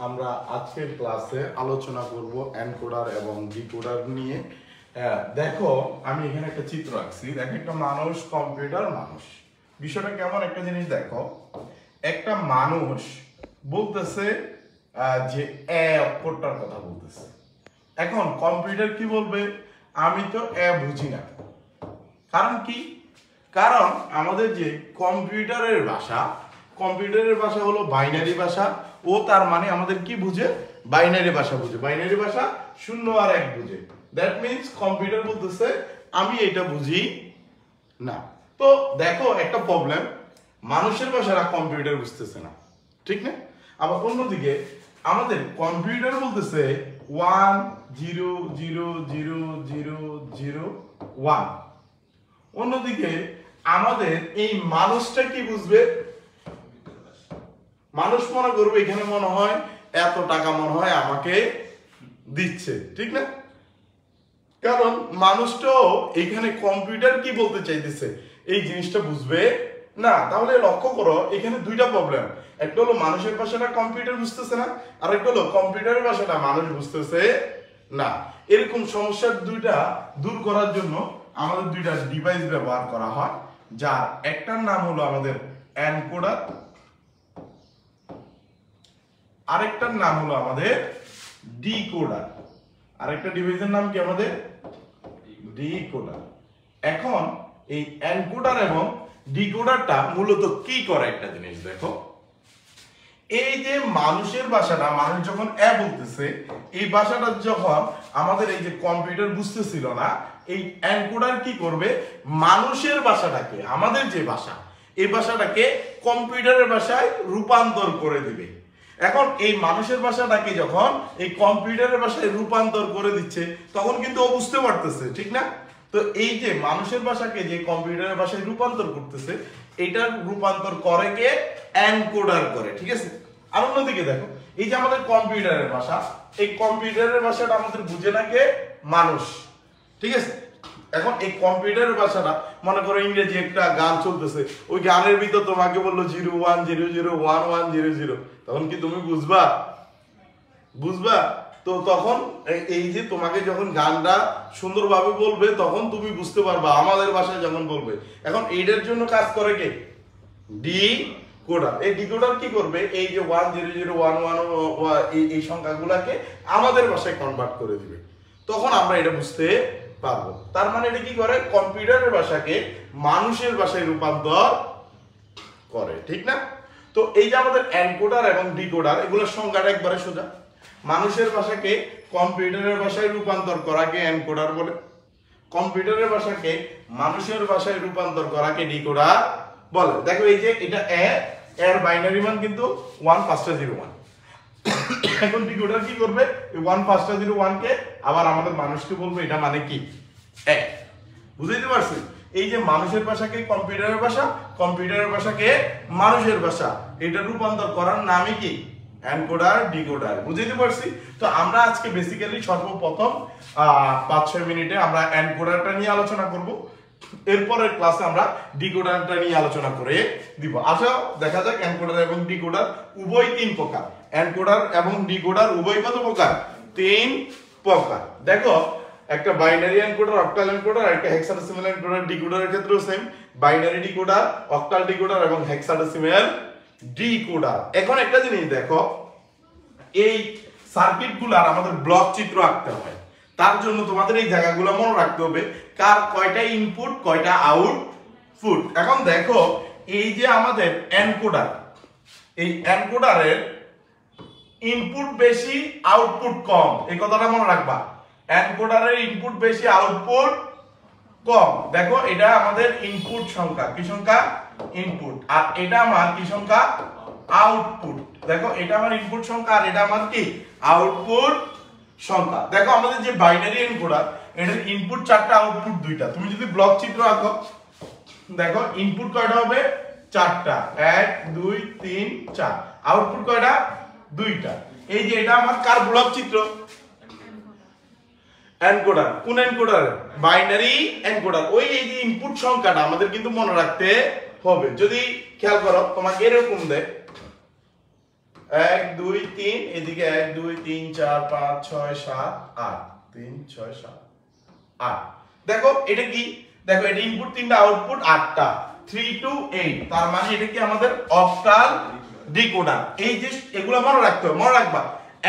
আমরা আজকের ক্লাসে আলোচনা করব এনকোডার এবং ডিকোডার নিয়ে। দেখো আমি এখানে একটা চিত্র আঁকছি। দেখো একটা মানুষ, কম্পিউটার, মানুষ। বিষয়টা কেমন একটা জিনিস দেখো, একটা মানুষ বলতেছে যে এ অক্ষরটার কথা বলতেছে। এখন কম্পিউটার কি বলবে? আমি তো এ বুঝি না। কারণ কি? কারণ আমাদের যে কম্পিউটারের ভাষা হলো বাইনারি ভাষা। ও তার মানে আমাদের কি বুঝে? বাইনারি ভাষা বুঝে। বাইনারি ভাষা 0 আর 1 বুঝে। দ্যাট মিন্স কম্পিউটার বলতেছে আমি এটা বুঝি না। তো দেখো একটা প্রবলেম, মানুষের ভাষাটা কম্পিউটার বুঝতেছে না, ঠিক না? আবার অন্যদিকে আমাদের কম্পিউটার বলতেছে 1 0 0 0 0 0 1। অন্যদিকে আমাদের এই মানুষটা কি বুঝবে? মানুষ মনে করবে এখানে মনে হয় এত টাকা মনে হয় আমাকে দিচ্ছে, ঠিক না? কারণ মানুষটাও এখানে কম্পিউটার কি বলতে চাইতেছে এই জিনিসটা বুঝবে না। তাহলে লক্ষ্য করো এখানে দুইটা প্রবলেম। একটা হলো মানুষের ভাষাটা কম্পিউটার বুঝতেছে না, আর একটা হলো কম্পিউটারের ভাষাটা মানুষ বুঝতেছে না। এরকম সমস্যার দুইটা দূর করার জন্য আমাদের দুইটা ডিভাইস ব্যবহার করা হয়, যার একটার নাম হলো আমাদের এনকোডার, আরেকটার নাম হলো আমাদের ডিকোডার। আরেকটা ডিভাইসের নাম কি আমাদের? ডিকোডার। এখন এই এনকোডার এবং ডিকোডারটা মূলত কি করে একটা জিনিস দেখো। এই যে মানুষের ভাষাটা, মানুষ যখন এ বলতেছে, এই ভাষাটা যখন আমাদের এই যে কম্পিউটার বুঝতেছিল না, এই এনকোডার কি করবে? মানুষের ভাষাটাকে, আমাদের যে ভাষা, এই ভাষাটাকে কম্পিউটারের ভাষায় রূপান্তর করে দিবে। এখন এই মানুষের ভাষাটাকে যখন এই কম্পিউটারের ভাষায় রূপান্তর করে দিচ্ছে, তখন কিন্তু ও বুঝতে পারতেছে, ঠিক না? তো এই যে মানুষের ভাষাকে যে কম্পিউটারের ভাষায় রূপান্তর করতেছে, এইটার রূপান্তর করে কে? এনকোডার করে, ঠিক আছে? আর অন্যদিকে দেখো এই যে আমাদের কম্পিউটারের ভাষা, এই কম্পিউটারের ভাষাটা আমাদের বুঝে না কে? মানুষ, ঠিক আছে? এখন এই কম্পিউটারের ভাষাটা মনে করো ইংরেজি একটা গান চলতেছে, ওই গানের ভিতর তোমাকে বললো 0 1 0 0 1 1 0 0, তখন কি তুমি বুঝবা? তো তখন এই যে তোমাকে যখন গানটা সুন্দরভাবে বলবে তখন তুমি বুঝতে পারবা, আমাদের ভাষায় যখন বলবে। এখন এইটার জন্য কাজ করে কে? ডিকোডার। এই ডিকোডার কি করবে? এই যে 1 0 0 1 1 এই সংখ্যাগুলোকে আমাদের ভাষায় কনভার্ট করে দিবে, তখন আমরা এটা বুঝতে পারবো। তার মানে এটা কি করে? কম্পিউটারের ভাষাকে মানুষের ভাষায় রূপান্তর করে, ঠিক না? তো এই যে আমাদের এনকোডার এবং ডিকোডার, এগুলোর সংজ্ঞাটা একবারে সোজা। মানুষের ভাষাকে কম্পিউটারের ভাষায় রূপান্তর করাকে এনকোডার বলে, কম্পিউটারের ভাষাকে মানুষের ভাষায় রূপান্তর করাকে ডিকোডার বলে। দেখো এই যে এটা এর বাইনারি মান কিন্তু 1 5 0 1। এখন ডিকোডার কি করবে? এই 1 5 0 1 কে আবার আমাদের মানুষকে বলবে এটা মানে কি? এ। বুঝাইতে পারছি? এই যে মানুষের ভাষাকে কম্পিউটারের ভাষা, কম্পিউটারের ভাষাকে মানুষের ভাষা, এটা রূপান্তর করার নামই কি? Encoder, decoder. বুঝাইতে পারছি? তো আমরা আজকে বেসিক্যালি সর্বপ্রথম 5-6 মিনিটে আমরা এনকোডারটা নিয়ে আলোচনা করব। এরপরের ক্লাসে আমরা ডিকোডারটা নিয়ে আলোচনা করে দিব। আচ্ছা দেখা যাক এনকোডার এবং ডিকোডার উভয় 3 প্রকার। এনকোডার এবং ডিকোডার উভয় কত প্রকার? 3 প্রকার। দেখো একটা বাইনারি এনকোডার, অক্টাল এনকোডার, আর একটা হেক্সাডেসিমাল এনকোডার। ডিকোডারের ক্ষেত্রেও same, binary decoder, octal decoder এবং হেক্সাডেসিমাল ডিকোডার। এখন একটা জিনিস দেখো, এই সার্কিটগুলোর আমাদের ব্লক চিত্র আঁকতে হয়। তার জন্য তোমাদের এই জায়গাগুলো মনে রাখতে হবে, কার কয়টা ইনপুট, কয়টা আউটপুট। এখন দেখো এই যে আমাদের এনকোডার, এই এনকোডারের ইনপুট বেশি, আউটপুট কম, এই কথাটা মনে রাখবা। এনকোডারের ইনপুট বেশি, আউটপুট কম। দেখো এটা আমাদের ইনপুট সংখ্যা, কি সংখ্যা? ইনপুট। আর এটা আমার কি সংখ্যা? আউটপুট। দেখো এটা আমার ইনপুট সংখ্যা আর এটা আমার কি? আউটপুট সংখ্যা। দেখো আমাদের যে বাইনারি এনকোডার, এটার ইনপুট 4টা, আউটপুট 2টা। তুমি যদি ব্লক চিত্র আঁকো, দেখো ইনপুট কয়টা হবে? 4টা, 1 2 3 4। আউটপুট কয়টা? 2টা। এই যে এটা আমার কার ব্লক চিত্র? এনকোডার। কোন এনকোডার? Binary encoder. ওই এই যে ইনপুট সংখ্যাটা আমাদের কিন্তু মনে রাখতে হবে। যদি খেয়াল করো তোমাকে এরকম দেয় 1 2 3 এদিকে 1 2 3 4 5 6 7 8 3 6 7 8 দেখো এটা কি দেখো এটা ইনপুট 3টা আউটপুট 8টা 3 to 8 তার মানে এটা কি আমাদের অক্টাল ডিকোডার এই যে এগুলো মনে রাখতে হবে মনে রাখবা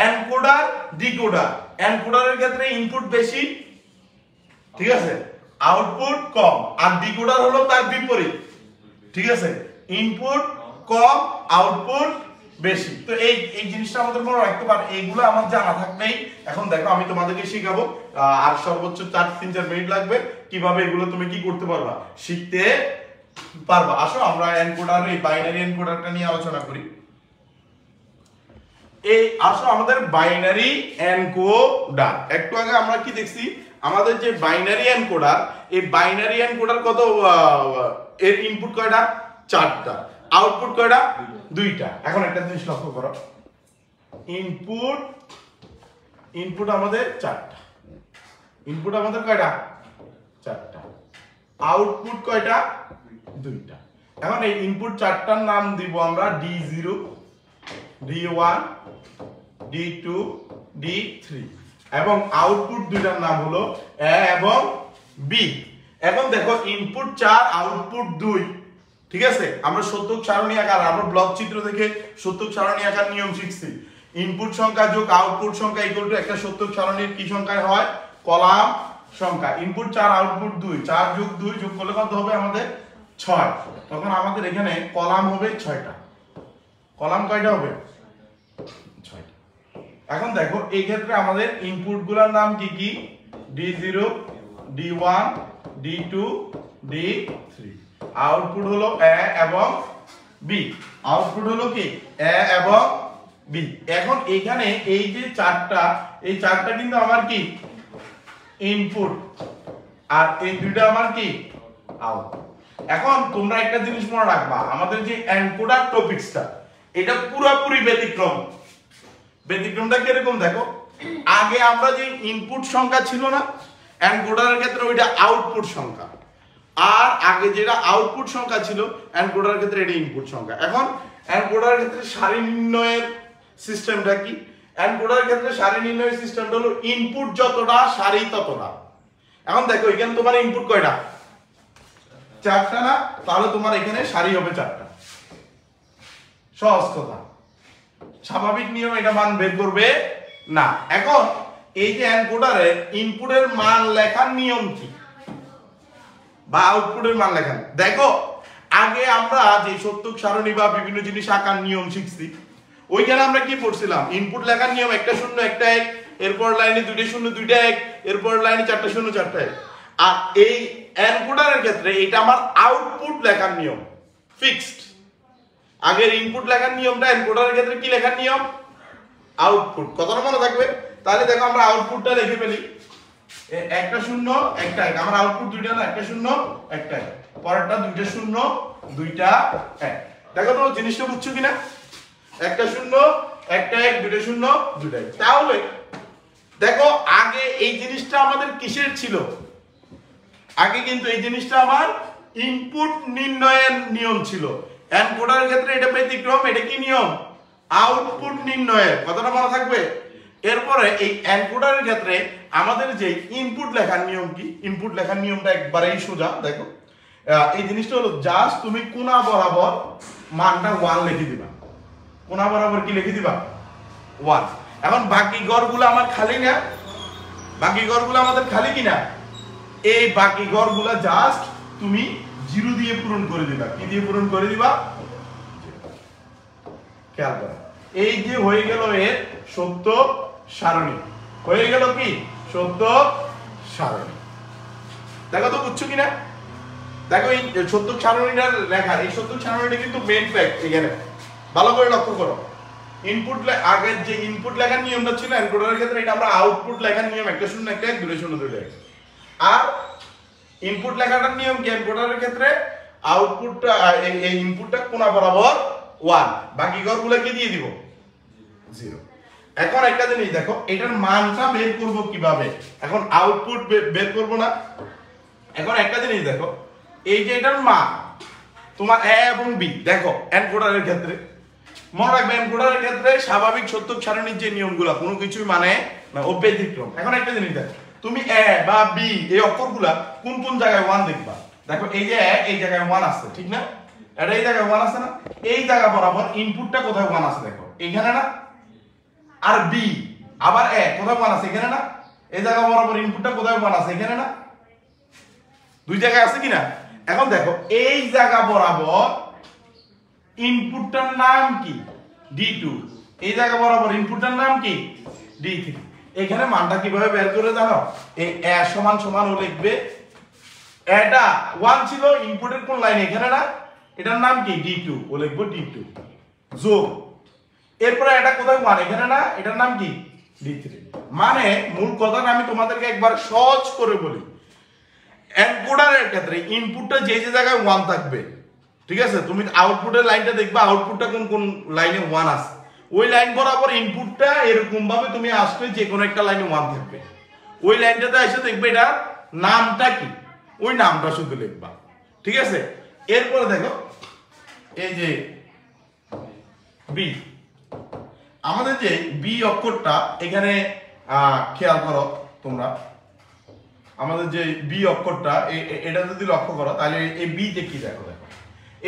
এনকোডার ডিকোডার এনকোডারের ক্ষেত্রে ইনপুট বেশি ঠিক আছে আউটপুট কম আর ডিকোডার হলো তার বিপরীত ঠিক আছে ইনপুট কম আউটপুট বেশি তো এই জিনিসটা আমাদের মনে রাখতে পারে এইগুলো আমার জানা থাকলেই এখন দেখো আমি তোমাদেরকে শেখাবো আর সর্বোচ্চ 3-4 মিনিট লাগবে কিভাবে এগুলো তুমি কি করতে পারবা শিখতে পারবা আসো আমরা এনকোডার এই বাইনারি এনকোডারটা নিয়ে আলোচনা করি এই আসো আমাদের বাইনারি এনকোডার একটু আগে আমরা কি দেখছি আমাদের যে বাইনারি এনকোডার এই বাইনারি এনকোডার কত এর ইনপুট কয়টা 4টা আউটপুট কয়টা 2টা এখন একটা জিনিস লক্ষ্য করো ইনপুট আমাদের 4টা ইনপুট আমাদের কয়টা 4টা আউটপুট কয়টা 2টা এখন এই ইনপুট 4টার নাম দিব আমরা D0 D1 D2 D3 এবং আউটপুট 2টার নাম হলো A এবং B এখন দেখো ইনপুট 4 আউটপুট 2 ঠিক আছে আমরা সত্যক সারণী আকার আমরা ব্লক চিত্র থেকে সত্যক সারণী আকার নিয়ম শিখছি ইনপুট সংখ্যা যোগ আউটপুট সংখ্যা ইকুয়াল টু একটা সত্যক সারণীর কি সংখ্যায় হয় কলাম সংখ্যা ইনপুট 4 আউটপুট 2 4 যোগ 2 যোগ করলে কত হবে আমাদের 6 তখন আমাদের এখানে কলাম হবে 6টা কলাম কয়টা হবে 6টা এখন দেখো এই ক্ষেত্রে আমাদের ইনপুটগুলোর নাম কি কি D0 D1 D2 D3 output হলো A এবং B আউটপুট হলো কি A এবং B এখন এখানে এই যে 4টা এই 4টা কিন্তু আমার কি ইনপুট আর এই দুইটা আমার কি আউটপুট এখন তোমরা একটা জিনিস মনে রাখবা আমাদের যে এনকোডার টপিকসটা এটা পুরোপুরি ব্যতিক্রমটা কি রকম দেখো আগে আমরা যে ইনপুট সংখ্যা ছিল না এনকোডারের ক্ষেত্রে ওইটা আউটপুট সংখ্যা আর আগে যেটা আউটপুট সংখ্যা ছিল এনকোডারের ক্ষেত্রে এটা ইনপুট সংখ্যা এখন এনকোডারের ক্ষেত্রে সারি নির্ণয়ের সিস্টেমটা কি এনকোডারের ক্ষেত্রে সারি নির্ণয়ের সিস্টেমটা হলো ইনপুট যতটা সারি ততটা এখন দেখো এখানে তোমার ইনপুট কয়টা 4টা না তাহলে তোমার এখানে সারি হবে 4টা সহজ কথা স্বাভাবিক নিয়ম এটা মান বের করবে না এখন এই যে এনকোডারে ইনপুটের মান লেখার নিয়ম কি বা আউটপুটের মান লেখা দেখো আগে আমরা যে সত্যক সারণী বা বিভিন্ন জিনিস আঁকার নিয়ম শিখছি ওইখানে আমরা কি পড়ছিলাম ইনপুট লেখার নিয়ম একটা শূন্য একটা এক এরপর লাইনে দুইটা শূন্য দুইটা এক এরপর লাইনে 4টা শূন্য 4টা এক আর এই এনকোডারের ক্ষেত্রে এটা আমার আউটপুট লেখার নিয়ম ফিক্সড আগের ইনপুট লেখার নিয়মটা এনকোডারের ক্ষেত্রে কি লেখার নিয়ম আউটপুট কতটা মনে থাকবে তাহলে দেখো আমরা আউটপুটটা লিখে ফেলি একটা শূন্য একটা এক আমার আউটপুট দুইটা না একটা শূন্য একটা এক পরেরটা দুইটা শূন্য দুইটা এক দেখো তো জিনিসটা বুঝছো কিনা একটা শূন্য একটা এক দুইটা শূন্য দুইটা এক তাহলে দেখো আগে এই জিনিসটা আমাদের কিসের ছিল আগে কিন্তু এই জিনিসটা আমার ইনপুট নির্ণয়ের নিয়ম ছিল এনকোডারের ক্ষেত্রে এটা ব্যতিক্রম এটা কি নিয়ম আউটপুট নির্ণয়ের কথাটা মনে থাকবে এরপরে এই এনকোডারের ক্ষেত্রে আমাদের যে ইনপুট লেখার নিয়ম কি ইনপুট লেখার নিয়মটা একবারেই সোজা দেখো এই জিনিসটা হলো জাস্ট তুমি কোণা বরাবর মানটা 1 লিখে দিবা কোণা বরাবর কি লিখে দিবা 1 এখন বাকি ঘরগুলো আমার খালি না বাকি ঘরগুলো আমাদের খালি কিনা এই বাকি ঘরগুলো জাস্ট তুমি 0 দিয়ে পূরণ করে দিবা কি দিয়ে পূরণ করে দিবা খেয়াল করো এই যে হয়ে গেল এর সত্য সারণী হয়ে গেল কি সত্য সারণী দেখো তো বুঝছো কিনা দেখো এই সত্য সারণীটা লেখা এই সত্য সারণীটা কিন্তু মেইন ফ্যাক্ট এখানে ভালো করে লক্ষ্য করো ইনপুট আগের যে ইনপুট লেখার নিয়মটা ছিল এনকোডারের ক্ষেত্রে এটা আমরা আউটপুট লেখার নিয়ম একটা শূন্য একটা এক দুটো শূন্য দুটো এক আর ইনপুট লেখাটার নিয়ম কি এনকোডারের ক্ষেত্রে আউটপুটটা এই ইনপুটটা কোণা বরাবর 1 বাকি ঘরগুলো কি দিয়ে দিব 0 এখন একটা জিনিস দেখো এটার মানটা বের করব কিভাবে এখন আউটপুট বের করব না এখন একটা জিনিস দেখো এই যে এটার মান তোমার A এবং B দেখো এনকোডারের ক্ষেত্রে মনে রাখবেন এনকোডারের ক্ষেত্রে স্বাভাবিক সত্য সারণীর যে নিয়মগুলো কোনো কিছুই মানে না, ও ব্যতিক্রম। এখন একটা জিনিস দেখো, তুমি এ বা বি এই অক্ষরগুলা কোন কোন জায়গায় 1 দেখবা। দেখো এই যে এই জায়গায় 1 আছে, ঠিক না? এটা এই জায়গায় 1 আছে না? এই জায়গা বরাবর ইনপুটটা কোথায় 1 আছে দেখো, এইখানে না? আর বি আবার এ কোথায় 1 আছে, এখানে না? এই জায়গা বরাবর ইনপুটটা কোথায় 1 আছে, এখানে না? দুই জায়গায় আছে কিনা? এখন দেখো এই জায়গা বরাবর ইনপুটটার নাম কি? D2। এই জায়গা বরাবর ইনপুটটার নাম কি? D3। এখানে মানটা কিভাবে বের করে জানো? এই a সমান সমান ও লিখবে, এটা 1 ছিল ইনপুটের কোন লাইনে, এখানে না? এটার নাম কি? D2, ও লিখবো D2 যোগ, এরপরে এটা কোথায় 1, এখানে না? এটার নাম কি? D3। মানে মূল কথাটা আমি তোমাদেরকে একবার সহজ করে বলি, এনকোডারের ক্ষেত্রে ইনপুটটা যে যে জায়গায় 1 থাকবে, ঠিক আছে, তুমি আউটপুটের লাইনটা দেখবা আউটপুটটা কোন কোন লাইনে 1 আছে, ওই লাইন বরাবর ইনপুটটা এরকম ভাবে তুমি আসলে যে কোনো একটা লাইনে 1 থাকবে, ওই লাইনটাতে এসে দেখবে এটা নামটা কি, ওই নামটা শুধু লিখবা, ঠিক আছে। এরপরে দেখো এই যে বি, আমাদের যে বি অক্ষরটা এখানে খেয়াল করো তোমরা, আমাদের যে বি অক্ষরটা এটা যদি লক্ষ্য করো তাহলে এই বি তে কি দেখো, দেখো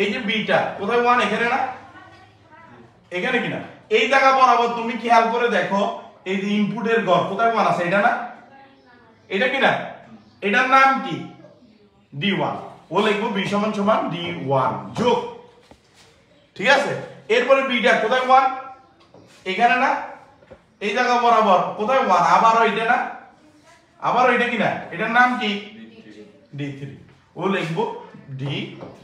এই যে বিটা কোথায় 1, এখানে না? এখানে কিনা? এই জায়গা বরাবর তুমি খেয়াল করে দেখো এই যে ইনপুটের ঘর কোথায় 1 আছে, এটা না? এটা কিনা? এটার নাম কি? D1, ও লিখবো b সমান সমান D1 যোগ, ঠিক আছে। এরপরে বিটা কোথায় 1, এখানে না? এই জায়গা বরাবর কোথায় 1, আবারও এটা না? আবারও এটা কিনা? এটার নাম কি? D3, ও লিখবো D3।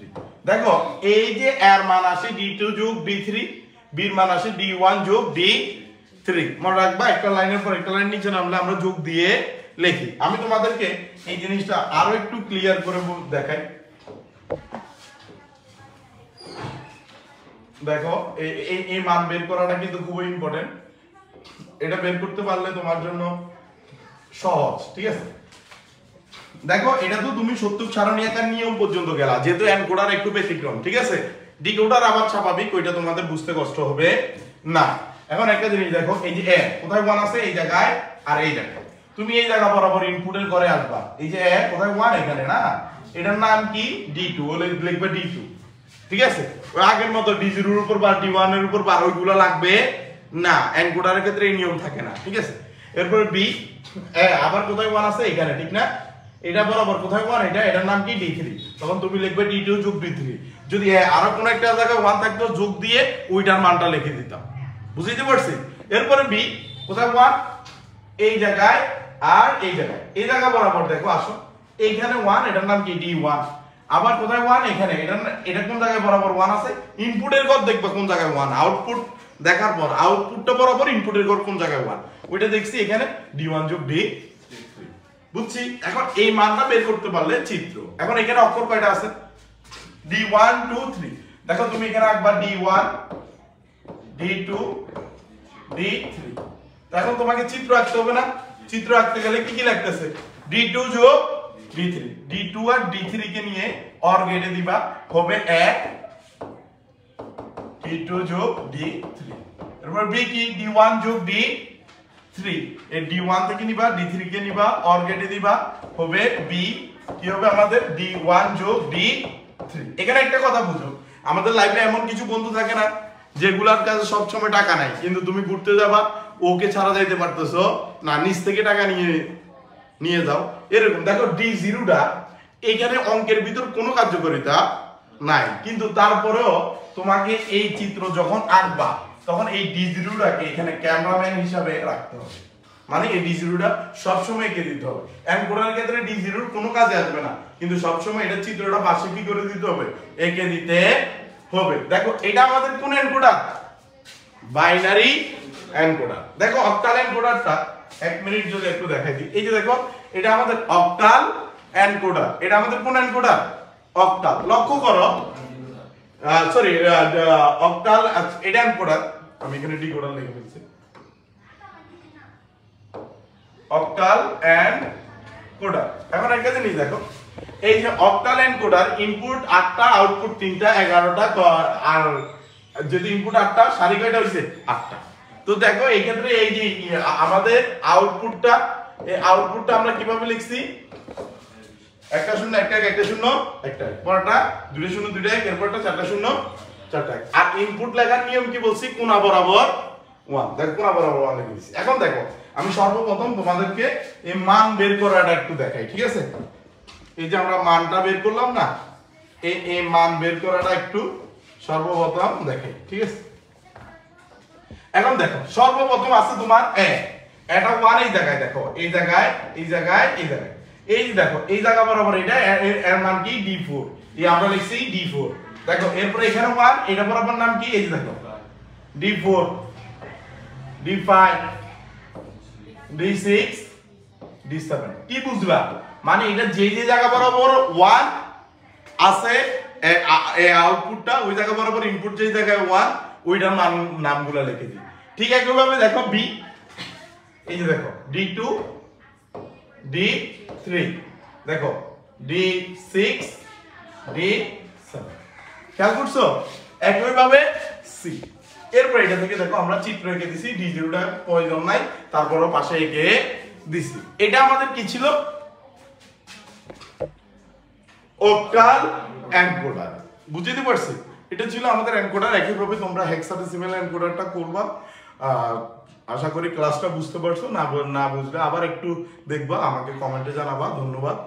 দেখো এই যে এর মান আসে D2 যোগ D3, বির মান আসে D1 যোগ D3। মনে রাখবা একটা লাইনের পর একটা লাইন নিচে নামলে আমরা যোগ দিয়ে লিখি। আমি তোমাদেরকে এই জিনিসটা আরো একটু ক্লিয়ার করে দেখাই। দেখো এই মান বের করাটা কিন্তু খুবই ইম্পর্টেন্ট, এটা বের করতে পারলে তোমার জন্য সহজ, ঠিক আছে। দেখো এটা তো তুমি সত্য সারণী আকার নিয়ম পর্যন্ত গেলা, যেহেতু এনকোডার একটু ব্যতিক্রম, ঠিক আছে। ডিকোডার আবার স্বাভাবিক, ওইটা তোমাদের বুঝতে কষ্ট হবে না। এখন একটা জিনিস দেখো, এই যে এ কোথায় 1 আছে, এই জায়গায় আর এই জায়গায়, তুমি এই জায়গা বরাবর ইনপুটের ঘরে আসবা, এই যে এ কোথায় 1, এখানে না? এটার নাম কি? D2, লিখবে D2, ঠিক আছে। ওই আগের মতো D0 এর উপর বা D1 এর উপর বা ওইগুলো লাগবে না, এনকোডারের ক্ষেত্রে এই নিয়ম থাকে না, ঠিক আছে। এরপর বি আবার কোথায় 1 আছে, এখানে, ঠিক না? এটা বরাবর কোথায় 1, এটার নাম কি? D3, তখন তুমি লিখবে D2 যোগ D3। যদি আরো কোন একটা জায়গায় 1 থাকতো যোগ দিয়ে ওইটার মানটা লিখে দিতাম, বুঝতে পারছি। এরপরে বি কোথায় 1, এই জায়গায় আর এই জায়গায়, এই জায়গা বরাবর দেখো আসো, এইখানে 1, এটার নাম কি? D1। আবার কোথায় 1, এখানে, এটা কোন জায়গায় বরাবর 1 আছে? ইনপুটের ঘর দেখবে কোন জায়গায় 1, আউটপুট দেখার পর আউটপুটটা বরাবর ইনপুটের ঘর কোন জায়গায় 1, ওইটা দেখছি এখানে D1 যোগ D3, বুঝছি। এখন এই মানটা বের করতে পারলে চিত্র। এখন এখানে অক্ষর কয়টা আছে? D1 2 3। দেখো তুমি এখানে আঁকবা D1 D2 D3। এখন তোমাকে চিত্র আঁকতে হবে না? চিত্র আঁকতে গেলে কি কি লাগতেছে? D2 যোগ D3, D2 আর D3 কে নিয়ে অর গেটে দিবা, হবে 1 D2 যোগ D3। এরপর B কি? D1 যোগ D3, এই D1 থেকে নিবা, D3 কে নিবা, অর গেটে দিবা, হবে B কি হবে আমাদের? D1 যোগ D3। এখানে একটা কথা বুঝো, আমাদের লাইফে এমন কিছু বন্ধু থাকে না যেগুলার কাছে সব সময় টাকা নাই, কিন্তু তুমি ঘুরতে যাবা, ওকে ছাড়া যাইতে পারতেছো না, নিচ থেকে টাকা নিয়ে যাও, এরকম। দেখো D0টা এখানে অঙ্কের ভিতর কোনো কার্যকারিতা নাই, কিন্তু তারপরেও তোমাকে এই চিত্র যখন আঁকবা তখন এই D0টাকে এখানে ক্যামেরাম্যান হিসাবে রাখতে হবে, মানে এই D0টা সবসময় এঁকে দিতে হবে। এনকোডারের ক্ষেত্রে D0 কোনো কাজে আসবে না, কিন্তু সবসময় এটা চিত্রটা পাশে কি করে দিতে হবে? এঁকে দিতে হবে। দেখো এটা আমাদের কোন এনকোডার? Binary encoder. দেখো অক্টাল এনকোডারটা 1 মিনিট যদি একটু দেখাই দিই, এই যে দেখো এটা আমাদের অক্টাল এনকোডার। এটা আমাদের কোন এনকোডার? অক্টাল। লক্ষ্য করো, সরি অক্টাল, এটা এনকোডার, আমি এখানে ডিকোডার লিখে ফেলছি। Octal encoder. এখন একটা জিনিস দেখো, এই যে অক্টাল এনকোডার ইনপুট 8টা, আউটপুট 3টা, 11টা আর যদি ইনপুট 8টা সারি কয়টা হইছে 8টা। তো দেখো এই ক্ষেত্রে এই যে আমাদের আউটপুটটা, এই আউটপুটটা আমরা কিভাবে লিখছি, একটা শূন্য একটা এক, একটা শূন্য একটা এক, পরটা দুটো শূন্য দুটো এক, এরপরটা চারটা শূন্য চারটা এক। আর ইনপুট লেখার নিয়ম কি বলছি, কোণা বরাবর 1, দেখো কোণা বরাবর 1 লিখে দিছি। এখন দেখো আমি সর্বপ্রথম তোমাদেরকে এই মান বের করাটা একটু দেখাই, ঠিক আছে? এই যে আমরা মানটা বের করলাম না, এই মান বের করাটা একটু সর্বপ্রথম দেখাই, ঠিক আছে? এখন দেখো সর্বপ্রথম আছে তোমার এটা 1 এই জায়গায়, দেখো এই জায়গায় এই জায়গায় এই জায়গায়, এই যে দেখো এই জায়গা বরাবর এটা এর মান কি D4, এই আমরা লিখছি D4। দেখো এরপর এখানে 1, এটা বরাবর নাম কি, এই যে দেখো D4 D5 D6 D7। কি বুঝলা? মানে এটা যে যে জায়গা বরাবর 1 আছে এই আউটপুটটা, ওই জায়গা বরাবর ইনপুট যে জায়গায় 1 ওইটার নামগুলো লিখে দিই। ঠিক একইভাবে দেখো বি, এই যে দেখো D2 D3, দেখো D6 D7, খেয়াল করছো? একইভাবে সি। এরপর এটা থেকে দেখো আমরা চিত্র এঁকে দিছি, D0টা প্রয়োজন নাই, তারপরও পাশে এঁকে দিছি। এটা আমাদের কি ছিল, অক্টাল এনকোডার। বুঝতে পারছি? এটা ছিল আমাদের এনকোডার। একইভাবে তোমরা হেক্সাডেসিমাল এনকোডারটা করবা। আশা করি ক্লাসটা বুঝতে পারছো। না বুঝলে আবার একটু দেখবা, আমাকে কমেন্টে জানাবা। ধন্যবাদ।